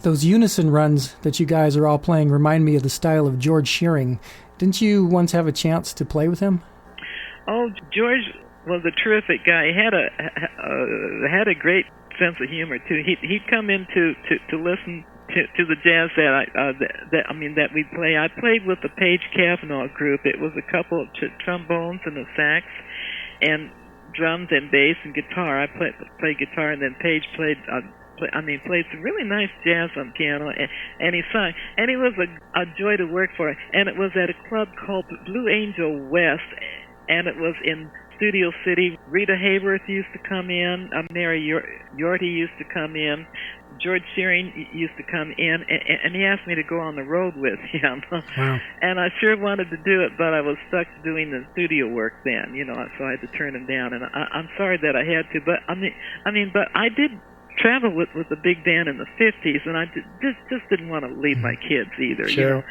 Those unison runs that you guys are all playing remind me of the style of George Shearing. Didn't you once have a chance to play with him? Oh, George was a terrific guy. He had a great sense of humor too. He'd come in to listen to the jazz that we play. I played with the Page Cavanaugh group. It was a couple of trombones and a sax, and drums and bass and guitar. I played guitar, and then Page played some really nice jazz on piano, and he sang. And he was a joy to work for. And it was at a club called Blue Angel West, and it was in Studio City. Rita Hayworth used to come in. Mary Yorty used to come in. George Shearing used to come in, and he asked me to go on the road with him. Wow. And I sure wanted to do it, but I was stuck doing the studio work then, so I had to turn him down. And I'm sorry that I had to, but but I did travel with the big band in the 50s, and I just didn't want to leave my kids either. Sure.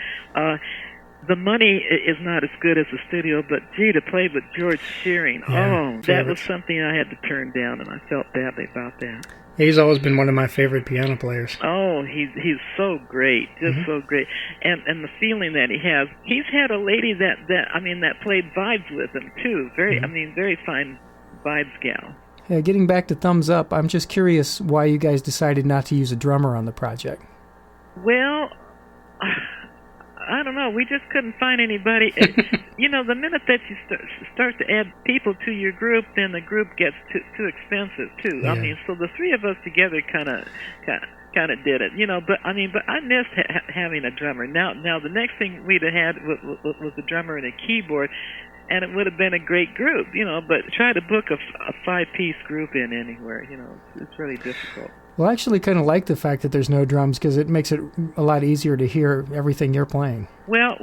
The money is not as good as the studio, but gee, to play with George Shearing, that was something I had to turn down, and I felt badly about that. He's always been one of my favorite piano players. Oh, he's so great, just so great, and the feeling that he has. He's had a lady that played vibes with him too. Very fine vibes gal. Yeah, getting back to Thumbs Up, I'm just curious why you guys decided not to use a drummer on the project. Well, I don't know. We just couldn't find anybody. The minute that you start to add people to your group, then the group gets too expensive too. Yeah. So the three of us together kind of did it. But I missed having a drummer. Now the next thing we'd have had was a drummer and a keyboard, and it would have been a great group. But try to book a 5-piece group in anywhere. It's really difficult. Well, I actually kind of like the fact that there's no drums because it makes it a lot easier to hear everything you're playing. Well,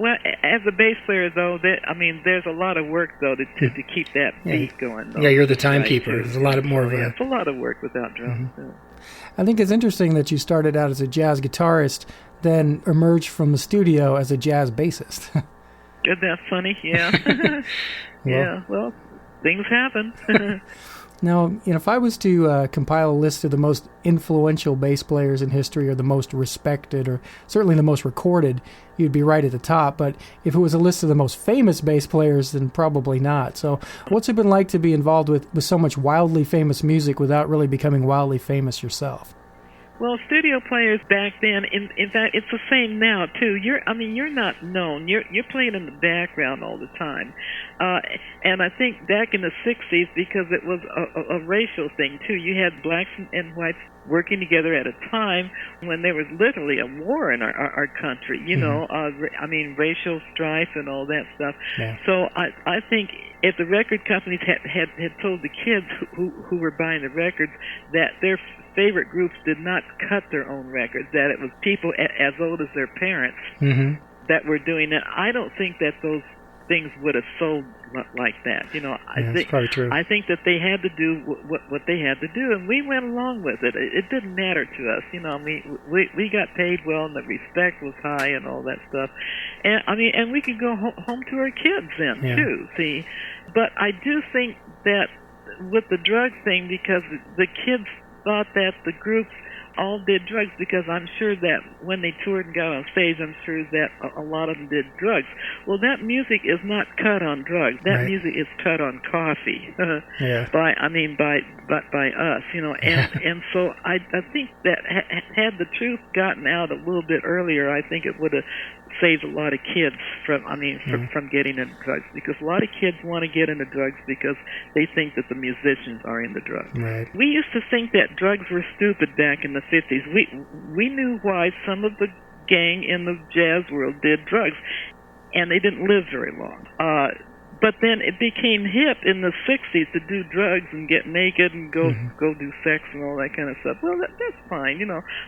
as a bass player, though, there's a lot of work, though, to keep that beat going. Though. Yeah, you're the timekeeper. There's a lot more of it's a lot of work without drums. Mm-hmm. I think it's interesting that you started out as a jazz guitarist, then emerged from the studio as a jazz bassist. Isn't that funny? Yeah. Well, things happen. Now, if I was to compile a list of the most influential bass players in history, or the most respected, or certainly the most recorded, you'd be right at the top. But if it was a list of the most famous bass players, then probably not. So what's it been like to be involved with so much wildly famous music without really becoming wildly famous yourself? Well, studio players back then, in fact, it's the same now too. You're not known. You're playing in the background all the time, and I think back in the '60s, because it was a racial thing too. You had blacks and whites working together at a time when there was literally a war in our country. Racial strife and all that stuff. Yeah. So I think if the record companies had told the kids who were buying the records that their favorite groups did not cut their own records, that it was people as old as their parents that were doing it, I don't think that those things would have sold like that. That's probably true. I think that they had to do what they had to do, and we went along with it. It didn't matter to us. We got paid well, and the respect was high, and all that stuff. And we could go home to our kids then too. See, but I do think that with the drug thing, because the kids thought that the groups all did drugs, because I'm sure that when they toured and got on stage, I'm sure that a lot of them did drugs. Well, that music is not cut on drugs. That music is cut on coffee. by us, and so I think that had the truth gotten out a little bit earlier, I think it would have saved a lot of kids from getting into drugs, because a lot of kids want to get into drugs because they think that the musicians are into drugs. Right. We used to think that drugs were stupid back in the 50s. We knew why some of the gang in the jazz world did drugs, and they didn't live very long. But then it became hip in the 60s to do drugs and get naked and go do sex and all that kind of stuff. Well, that's fine,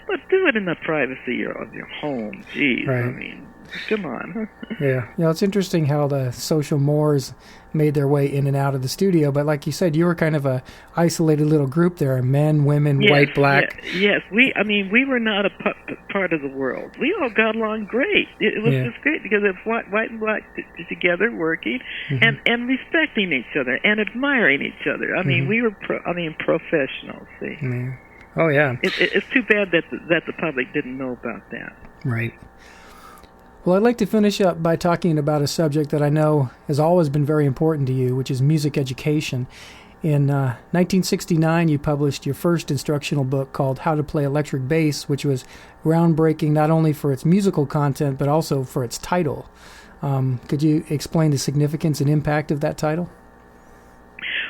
but do it in the privacy of your home. Jeez, right. Come on. Yeah. It's interesting how the social mores made their way in and out of the studio, but like you said, you were kind of a isolated little group there, men, women, white, black. Yes. We were not a part of the world. We all got along great. It was just great, because it's white and black together working and respecting each other and admiring each other. We were professionals, see. Oh, yeah. It's too bad that the public didn't know about that. Right. Well, I'd like to finish up by talking about a subject that I know has always been very important to you, which is music education. In 1969, you published your first instructional book called How to Play Electric Bass, which was groundbreaking not only for its musical content, but also for its title. Could you explain the significance and impact of that title?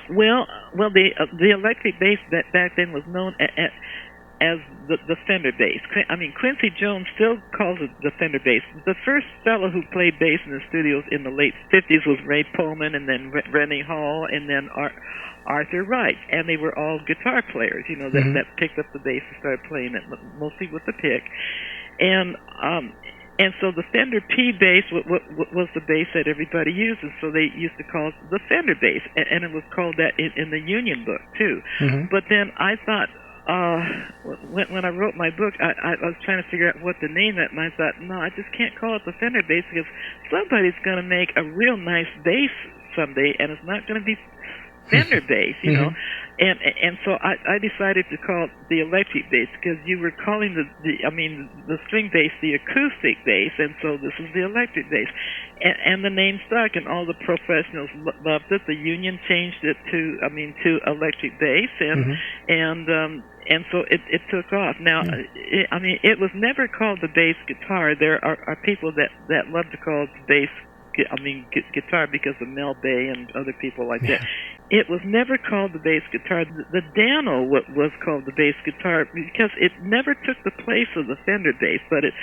Well, the electric bass back then was known as the Fender bass. I mean, Quincy Jones still calls it the Fender bass. The first fellow who played bass in the studios in the late 50s was Ray Pullman, and then Rennie Hall, and then Arthur Wright, and they were all guitar players, that picked up the bass and started playing it, mostly with the pick. And so the Fender P bass was the bass that everybody uses, so they used to call it the Fender bass, and it was called that in the Union book, too. Mm-hmm. But then I thought, when I wrote my book, I was trying to figure out what to name it, and I thought, no, I just can't call it the Fender bass, because somebody's going to make a real nice bass someday, and it's not going to be Fender bass, know. And so I decided to call it the electric bass, because you were calling the string bass the acoustic bass, and so this is the electric bass. And the name stuck, and all the professionals loved it. The Union changed it to electric bass, and so it took off. Now, it was never called the bass guitar. There are people that love to call it the bass guitar because of Mel Bay and other people like that. It was never called the bass guitar. The Dano was called the bass guitar because it never took the place of the Fender bass, but it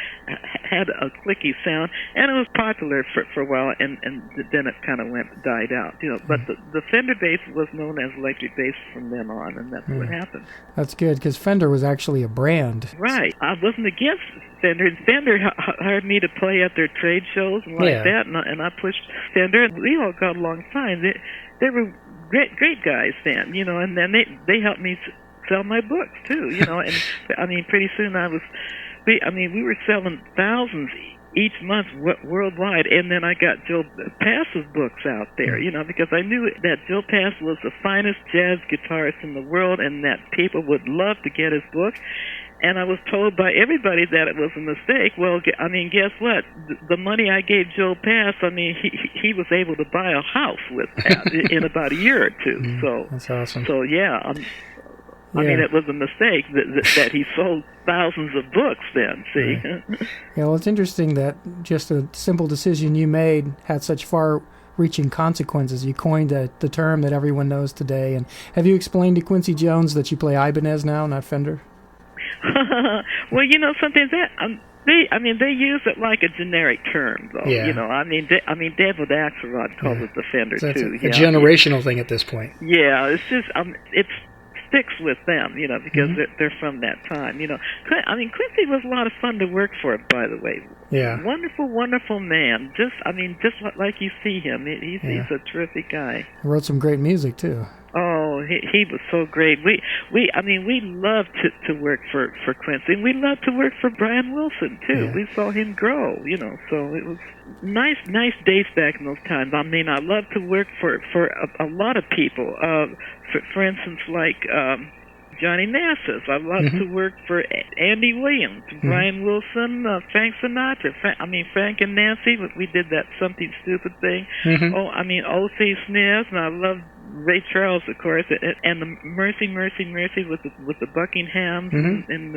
had a clicky sound, and it was popular for a while, and then it kind of died out. But the Fender bass was known as electric bass from then on, and that's what happened. That's good, because Fender was actually a brand. Right. I wasn't against Fender, and Fender hired me to play at their trade shows and that, and I pushed Fender, and we all got along fine. They were great guys then, and then they helped me sell my books too, and pretty soon we were selling thousands each month worldwide, and then I got Joe Pass's books out there, because I knew that Joe Pass was the finest jazz guitarist in the world, and that people would love to get his book. And I was told by everybody that it was a mistake. Well, guess what? The money I gave Joe Pass, he was able to buy a house with that in about a year or two. So that's awesome. So it was a mistake that he sold thousands of books then, see? Yeah, well, it's interesting that just a simple decision you made had such far-reaching consequences. You coined the term that everyone knows today. And have you explained to Quincy Jones that you play Ibanez now, not Fender? Well, something that they use it like a generic term, though. Yeah. David Axelrod calls it the Fender so too. It's a generational thing at this point. Yeah, it's just it sticks with them, because they're from that time. Quincy was a lot of fun to work for, by the way. Yeah. Wonderful man. Just like you see him, he's a terrific guy. He wrote some great music too. Oh, he was so great. We loved to work for Quincy, and we loved to work for Brian Wilson too. Yeah. We saw him grow, so it was nice days back in those times. I loved to work for a lot of people. For instance, like Johnny Nassif. I loved to work for Andy Williams, Brian Wilson, Frank Sinatra. Frank and Nancy. We did that Something Stupid thing. O.C. Smith, and I loved Ray Charles, of course, and the Mercy with the Buckinghams, and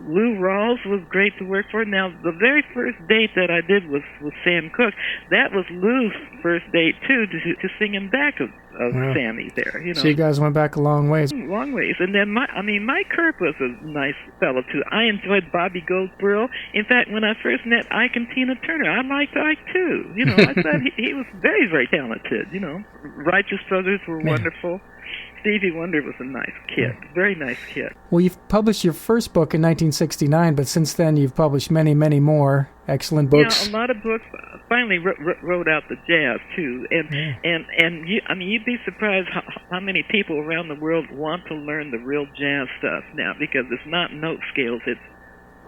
Lou Rawls was great to work for. Now, the very first date that I did was Sam Cooke. That was Lou's first date too, to sing in back of Sammy there. So you guys went back a long ways. Long ways, and then Mike Kirk was a nice fellow too. I enjoyed Bobby Goldsboro. In fact, when I first met Ike and Tina Turner, I liked Ike too. I thought he was very, very talented. Righteous Brothers were wonderful. Stevie Wonder was a nice kid, very nice kid. Well, you've published your first book in 1969, but since then you've published many, many more excellent books. Yeah, a lot of books. Finally wrote out the jazz too, and you'd be surprised how many people around the world want to learn the real jazz stuff now, because it's not note scales, it's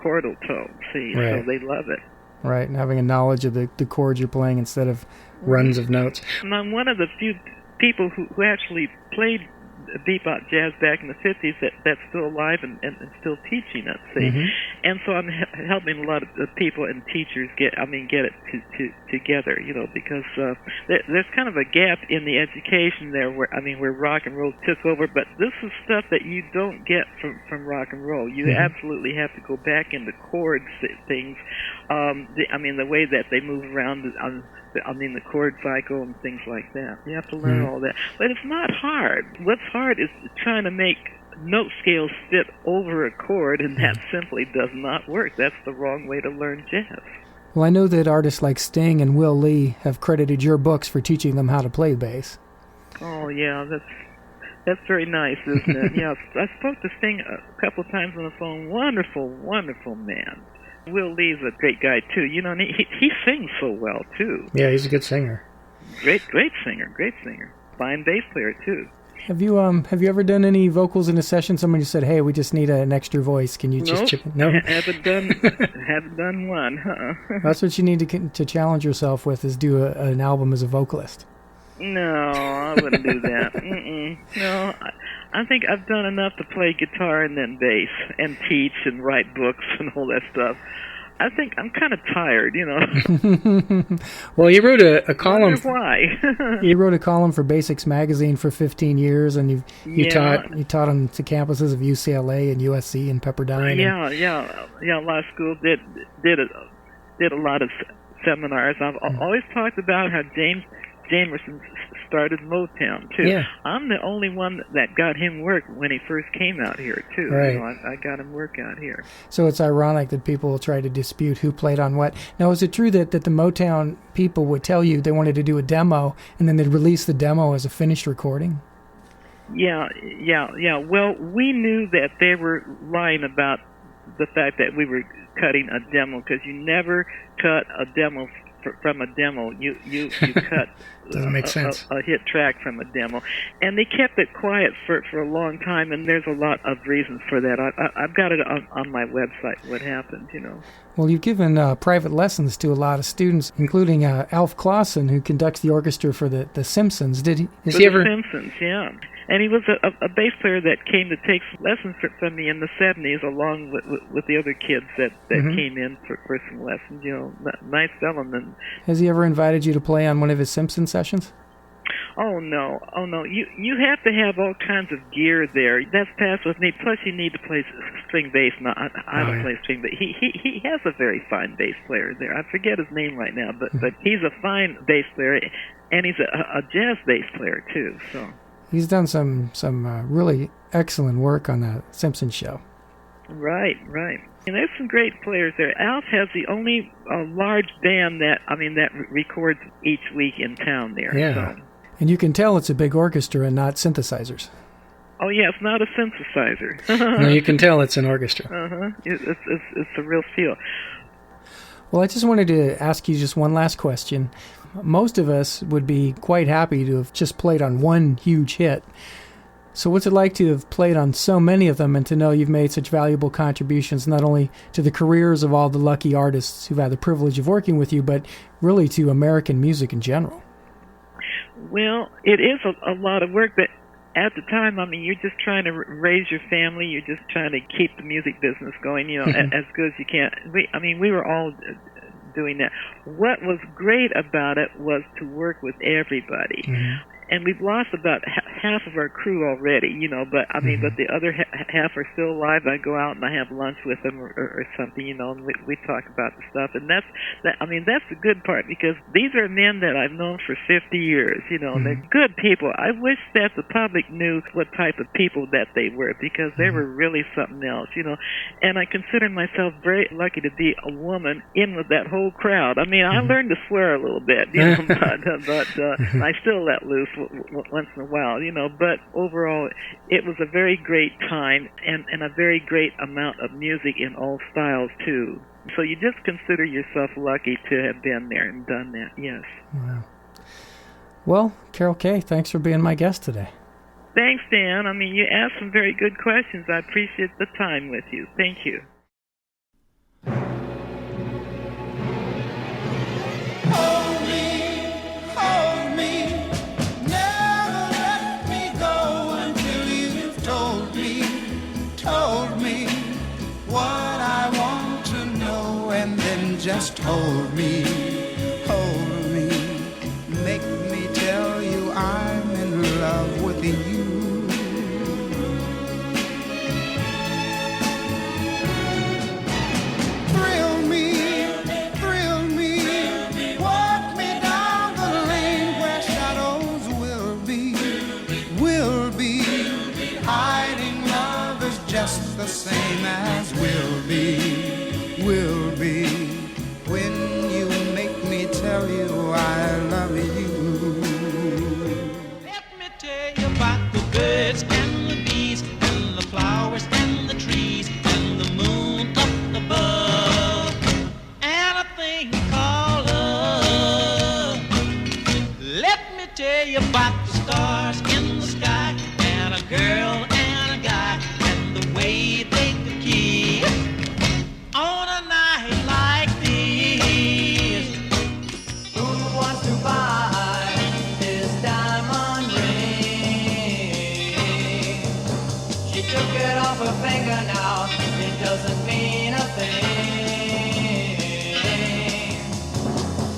chordal tones. See, right. So they love it. Right, and having a knowledge of the chords you're playing instead of runs of notes. And I'm one of the few people who actually played bebop jazz back in the 50s that's still alive and still teaching it, see? Mm-hmm. And so I'm helping a lot of people and teachers get it together, because there's kind of a gap in the education there where rock and roll took over, but this is stuff that you don't get from rock and roll. You Mm-hmm. absolutely have to go back into chords things, the way that they move around the chord cycle and things like that. You have to learn all that. But it's not hard. What's hard is trying to make note scales fit over a chord, and that simply does not work. That's the wrong way to learn jazz. Well, I know that artists like Sting and Will Lee have credited your books for teaching them how to play bass. Oh, yeah, that's very nice, isn't it? Yeah, I spoke to Sting a couple of times on the phone. Wonderful, wonderful man. Will Lee's a great guy, too. And he sings so well, too. Yeah, he's a good singer. Great singer. Fine bass player, too. Have you ever done any vocals in a session? Somebody said, "Hey, we just need an extra voice. Can you just chip in?" No, haven't done one. That's what you need to challenge yourself with, is do an album as a vocalist. No, I wouldn't do that. No, I think I've done enough to play guitar and then bass and teach and write books and all that stuff. I think I'm kind of tired, Well, you wrote a column. Why? You wrote a column for Basics Magazine for 15 years, and you taught on the campuses of UCLA and USC and Pepperdine. Yeah. Law school did a lot of seminars. I've always talked about how Jamerson started Motown, too. Yeah. I'm the only one that got him work when he first came out here, too. Right. I got him work out here. So it's ironic that people will try to dispute who played on what. Now, is it true that the Motown people would tell you they wanted to do a demo, and then they'd release the demo as a finished recording? Yeah. Well, we knew that they were lying about the fact that we were cutting a demo, because you never cut a demo from a demo. You cut Doesn't make sense. A hit track from a demo, and they kept it quiet for a long time, and there's a lot of reasons for that. I've got it on my website, what happened. Well, you've given private lessons to a lot of students, including Alf Clausen, who conducts the orchestra for the Simpsons. The Simpsons, yeah. And he was a bass player that came to take lessons from me in the 70s, along with the other kids that came in for some lessons. Nice fellow. Has he ever invited you to play on one of his Simpson sessions? Oh no. You have to have all kinds of gear there. That's passed with me. Plus, you need to play string bass. I don't play string bass. He has a very fine bass player there. I forget his name right now, but he's a fine bass player, and he's a jazz bass player too. So. He's done some really excellent work on the Simpsons show. Right. And there's some great players there. Alf has the only large band that records each week in town there. Yeah. So. And you can tell it's a big orchestra and not synthesizers. Oh yeah, it's not a synthesizer. No, you can tell it's an orchestra. It's a real feel. Well, I just wanted to ask you just one last question. Most of us would be quite happy to have just played on one huge hit. So what's it like to have played on so many of them and to know you've made such valuable contributions not only to the careers of all the lucky artists who've had the privilege of working with you, but really to American music in general? Well, it is a lot of work, but at the time, you're just trying to raise your family. You're just trying to keep the music business going, as good as you can. We were all doing that. What was great about it was to work with everybody. Mm-hmm. And we've lost about half of our crew already, but but the other half are still alive. I go out and I have lunch with them or something, and we talk about the stuff. And that's the good part, because these are men that I've known for 50 years, and they're good people. I wish that the public knew what type of people that they were, because they were really something else, And I consider myself very lucky to be a woman in with that whole crowd. I learned to swear a little bit, but I still let loose once in a while, but overall it was a very great time and a very great amount of music in all styles too. So you just consider yourself lucky to have been there and done that, yes. Wow. Well, Carol Kaye, thanks for being my guest today. Thanks, Dan. You asked some very good questions. I appreciate the time with you. Thank you. Hold me, never let me go until just hold me, make me tell you I'm in love with you. Thrill me, walk me down the lane where shadows will be, hiding love is just the same as will be. When you make me tell you I love you. Let me tell you about the birds and the bees and the flowers and the trees and the moon up above and a thing called love. Let me tell you about the stars in the sky and a girl and a guy and the way they could kiss on a night like this. Who wants to buy this diamond ring? She took it off her finger now, it doesn't mean a thing.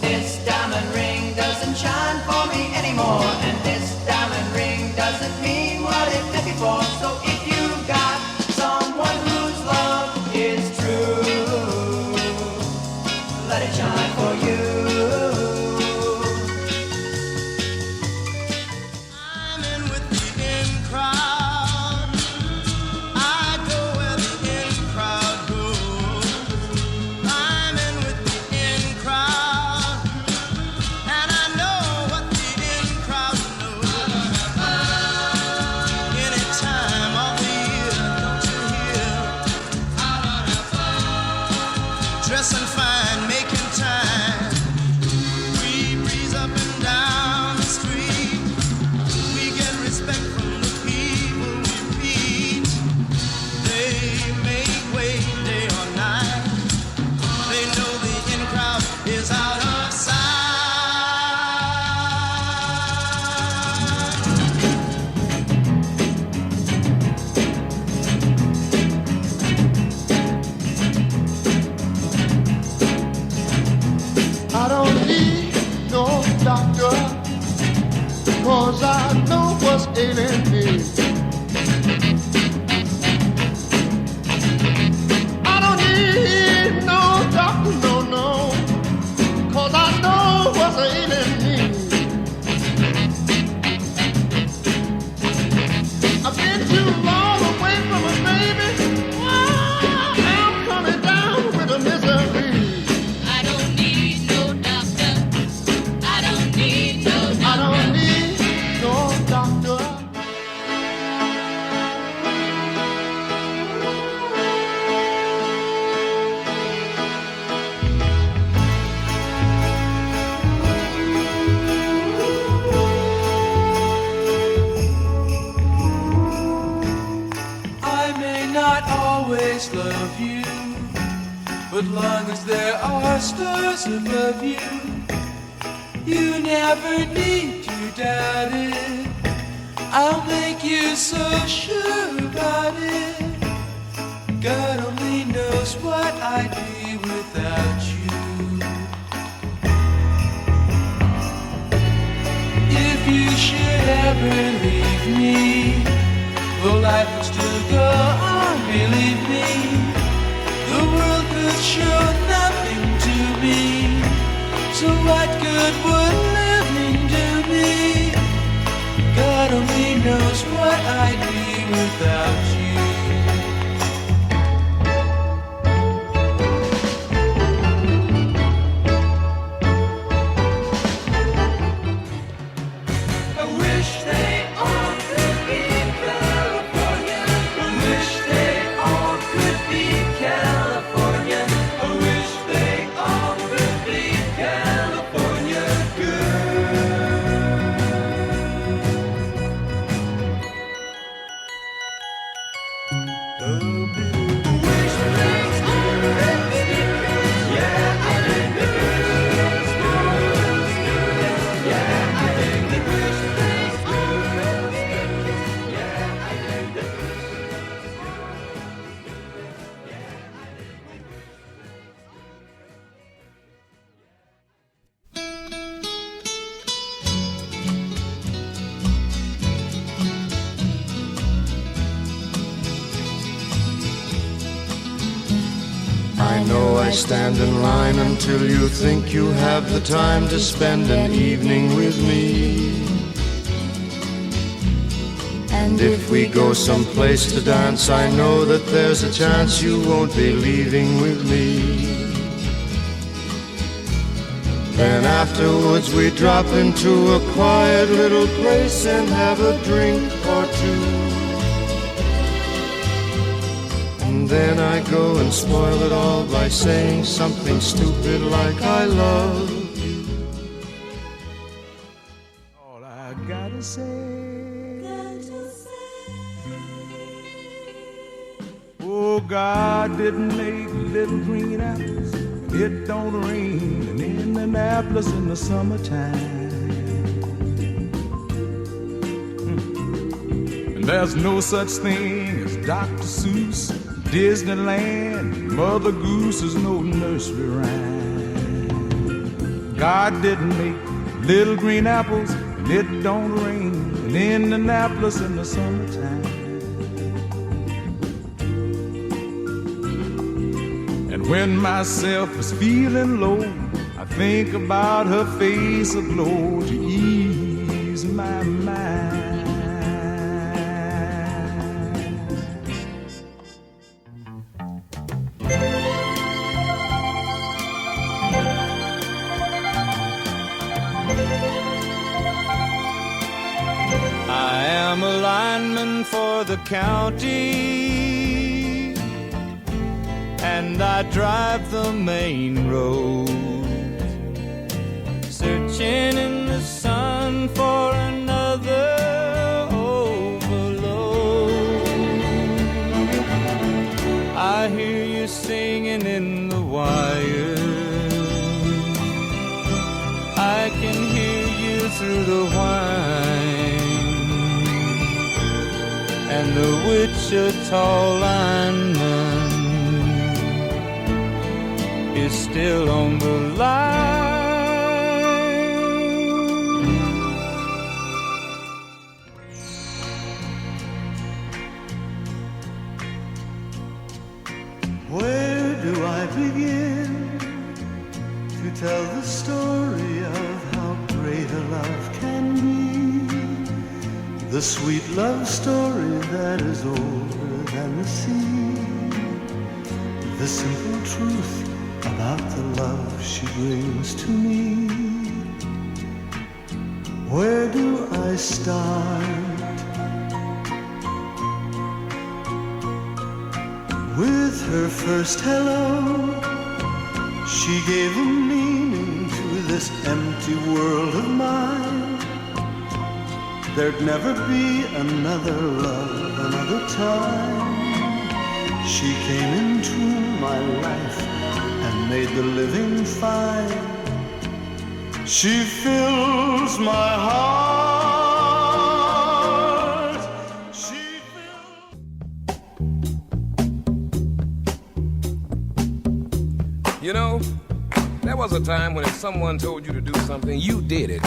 This diamond ring doesn't shine for me anymore, and this diamond ring doesn't mean what it did before. So if you've got someone whose love is true, let it shine for you. I'm in with the in crowd. I go where the in crowd goes. I'm in with the in crowd, and I know what the in crowd knows. Any time of the year, don't you hear? Dressing fine, making time. We breeze up and down the street. We get respect from the people we meet. They make way day or night. They know the in crowd is out of sight. I don't need no doctor, 'cause I know what's ailing me. I don't need no doctor, no, 'cause I know what's ailing me. I've been too long away from a baby. I'm coming down with a misery. I don't need no doctor. I don't need no I don't doctor. need no doctor. I may not always love you, but long as there are stars above you, you never need to doubt it. I'll make you so sure about it. God only knows what I'd be without you. If you should ever leave me, though life would still go on, believe me, the world could show nothing to me. So what good would living do me? God only knows what I'd be without you. I wish they all could be California. I wish they all could be California. I why stand in line until you think you have the time to spend an evening with me? And if we go someplace to dance, I know that there's a chance you won't be leaving with me. Then afterwards we drop into a quiet little place and have a drink or two. And then I go and spoil it all by saying something stupid like I love you. All I gotta say, oh, God didn't make little green apples. It don't rain in Indianapolis in the summertime. And there's no such thing as Dr. Seuss, Disneyland, Mother Goose is no nursery rhyme. God didn't make little green apples, and it don't rain in Indianapolis in the summertime. And when myself is feeling low, I think about her face aglow to ease my mind. I am a lineman for the county, and I drive the main road, searching in the sun for another overload. I hear you singing in the wire, I can hear you through the whine, and the Wichita lineman is still on the line. Where do I begin to tell the story of how great a love can be? The sweet love story that is older than the sea. The simple truth about the love she brings to me. Where do I start? With her first hello, she gave a meaning to this empty world of mine. There'd never be another love, another time. She came into my life and made the living fine. She fills my heart. She fills... You know, there was a time when if someone told you to do something, you did it.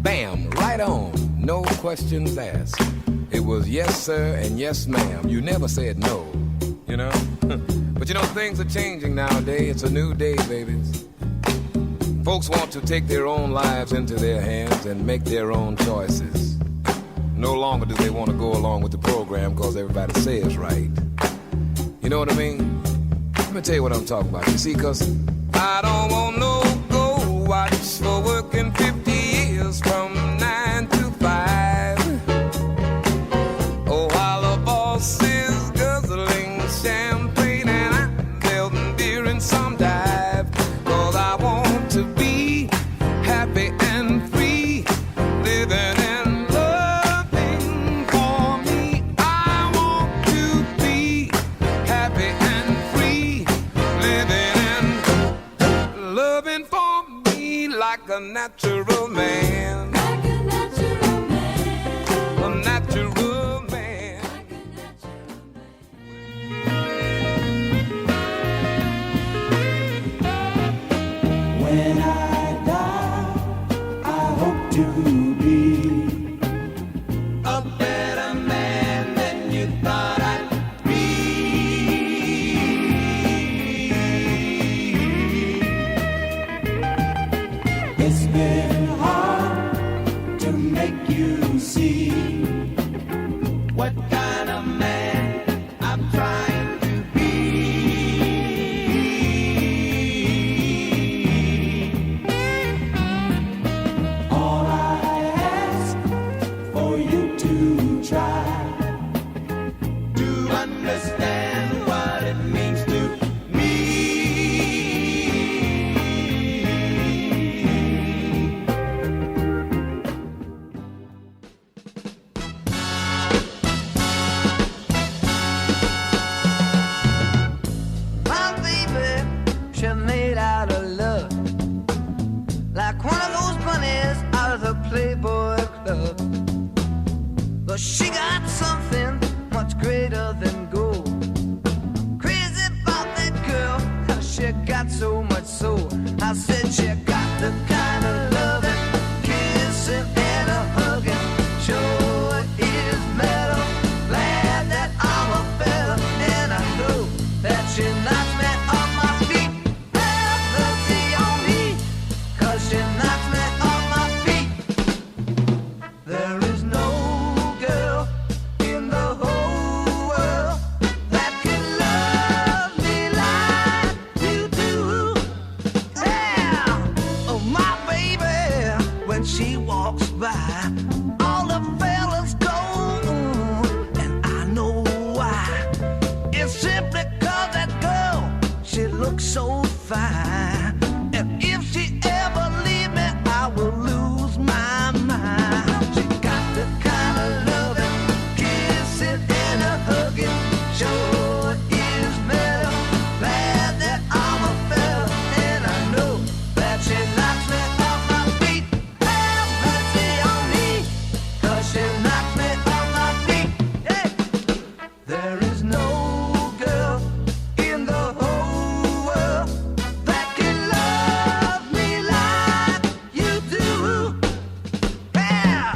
Bam, right on, no questions asked. It was yes sir and yes ma'am. You never said no, you know? But you know, things are changing nowadays. It's a new day, babies. Folks want to take their own lives into their hands and make their own choices. No longer do they want to go along with the program because everybody says right. You know what I mean? Let me tell you what I'm talking about. You see, because I don't want no go watch for working 50 years from 9 to 5. Oh, while the boss is guzzling champagne and I'm melting beer in some dive. Cause I want to be happy and free, living and loving for me. I want to be happy and free, living and loving for me like a natural man. Like a natural man. A natural man. Like a natural man. When I die, I hope to be a better man than you thought I'd be. It's been hard to make you see what kind of man I'm trying to be. All I ask for you to try to understand what it means to me. My baby, she made out of love, like one of those bunnies out of the Playboy Club. But she got something much greater than gold. Crazy about that girl, how she got so much soul. I said she got the kind of loving, kissing and a hugging. Sure is metal, glad that I'm a fella, and I know that she knocks me off my feet. Have mercy on me, 'cause she knocks me off my feet. There is no girl in the whole world that can love me like you do. Yeah, oh my baby, when she walks by, all the fellas go, and I know why. It's simply 'cause that girl, she looks so fine. And if she ever leave me, I will lose my mind. She got the kind of loving, kissing and a hugging. Sure is metal, glad that I'm a fella, and I know that she knocks me off my feet. Have mercy on me, 'cause she knocks me off my feet. Hey. There is no girl in the whole world that can love me like you do. Yeah.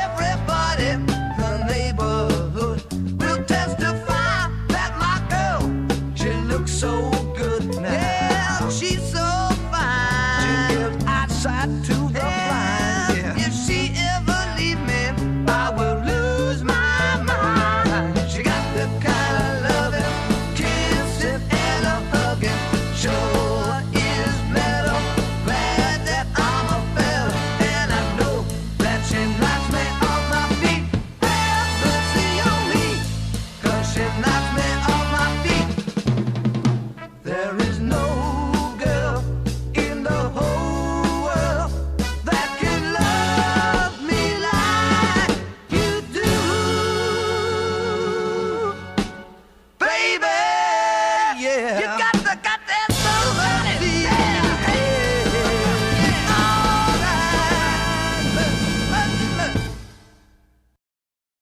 Everybody in the neighborhood will testify that my girl, she looks so good now. Yeah, she's so fine. She gives eyesight to the blind. Yeah. If she ever leave me, I will lose my mind. She got the kind of loving, kissing and a hugging. Sure is metal, glad that I'm a fella, and I know that she knocks me off my feet. Have mercy on me, 'cause she knocks me off my feet. There is no girl in the whole world that can love me like you do, baby. Yeah. You